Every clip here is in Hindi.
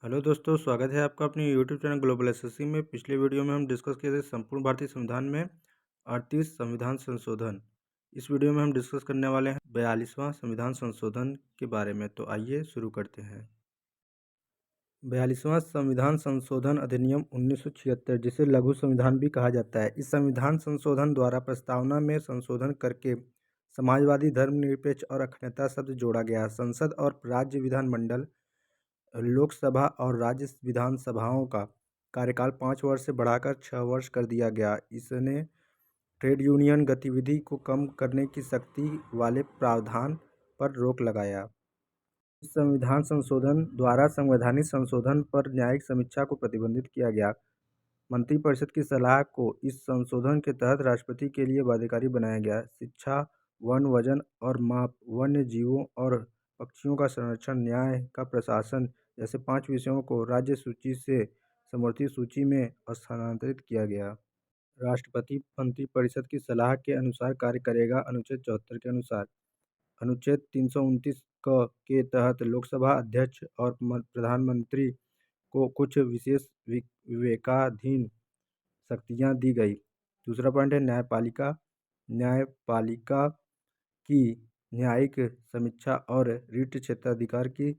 हेलो दोस्तों, स्वागत है आपका अपने यूट्यूब चैनल ग्लोबल एसएससी में। पिछले वीडियो में हम डिस्कस किए थे संपूर्ण भारतीय संविधान में 38 संविधान संशोधन। इस वीडियो में हम डिस्कस करने वाले हैं 42वां संविधान संशोधन के बारे में। तो आइए शुरू करते हैं। 42वां संविधान संशोधन अधिनियम 1976, जिसे लघु संविधान भी कहा जाता है। इस संविधान संशोधन द्वारा प्रस्तावना में संशोधन करके समाजवादी, धर्मनिरपेक्ष और अखंडता शब्द जोड़ा गया। संसद और राज्य विधानमंडल, लोकसभा और राज्य विधानसभाओं का कार्यकाल 5 वर्ष से बढ़ाकर 6 वर्ष कर दिया गया। इसने ट्रेड यूनियन गतिविधि को कम करने की शक्ति वाले प्रावधान पर रोक लगाया। इस संविधान संशोधन द्वारा संवैधानिक संशोधन पर न्यायिक समीक्षा को प्रतिबंधित किया गया। मंत्रिपरिषद की सलाह को इस संशोधन के तहत राष्ट्रपति के लिए बाध्यकारी बनाया गया। शिक्षा, वन, वजन और माप, वन्य जीवों और पक्षियों का संरक्षण, न्याय का प्रशासन जैसे 5 विषयों को राज्य सूची से समवर्ती सूची में स्थानांतरित किया गया। राष्ट्रपति मंत्रिपरिषद की सलाह के अनुसार कार्य करेगा। अनुच्छेद 74 के अनुसार अनुच्छेद 329 क के तहत लोकसभा अध्यक्ष और प्रधानमंत्री को कुछ विशेष विवेकाधीन शक्तियाँ दी गई। दूसरा पॉइंट है न्यायपालिका। न्यायपालिका की न्यायिक समीक्षा और रिट क्षेत्राधिकार की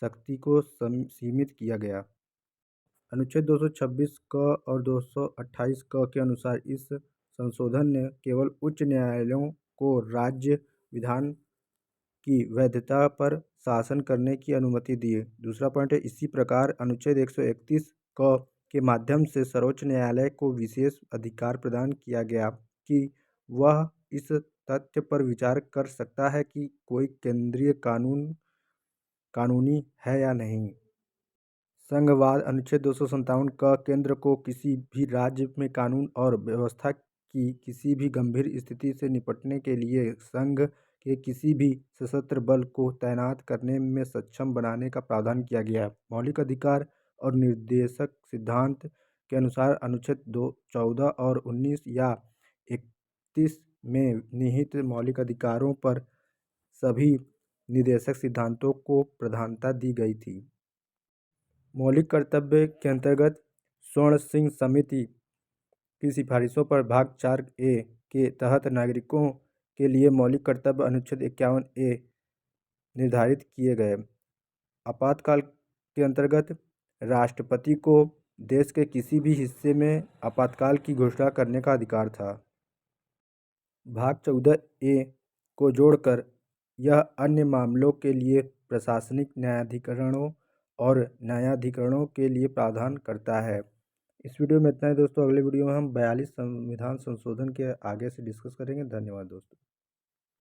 शक्ति को सीमित किया गया। अनुच्छेद 226 क और 228 क के अनुसार इस संशोधन ने केवल उच्च न्यायालयों को राज्य विधान की वैधता पर शासन करने की अनुमति दी। दूसरा पॉइंट है इसी प्रकार अनुच्छेद 131 क के माध्यम से सर्वोच्च न्यायालय को विशेष अधिकार प्रदान किया गया कि वह इस तथ्य पर विचार कर सकता है कि कोई केंद्रीय कानूनी है या नहीं। संघवाद। अनुच्छेद 257 क केंद्र को किसी भी राज्य में कानून और व्यवस्था की किसी भी गंभीर स्थिति से निपटने के लिए संघ के किसी भी सशस्त्र बल को तैनात करने में सक्षम बनाने का प्रावधान किया गया। मौलिक अधिकार और निर्देशक सिद्धांत के अनुसार अनुच्छेद 14 और 19 या 31 में निहित मौलिक अधिकारों पर सभी निर्देशक सिद्धांतों को प्रधानता दी गई थी। मौलिक कर्तव्य के अंतर्गत स्वर्ण सिंह समिति की सिफारिशों पर भाग 4A के तहत नागरिकों के लिए मौलिक कर्तव्य अनुच्छेद 51A निर्धारित किए गए। आपातकाल के अंतर्गत राष्ट्रपति को देश के किसी भी हिस्से में आपातकाल की घोषणा करने का अधिकार था। भाग 14A को जोड़कर यह अन्य मामलों के लिए प्रशासनिक न्यायाधिकरणों और न्यायाधिकरणों के लिए प्रावधान करता है। इस वीडियो में इतना ही दोस्तों। अगले वीडियो में हम 42 संविधान संशोधन के आगे से डिस्कस करेंगे। धन्यवाद दोस्तों।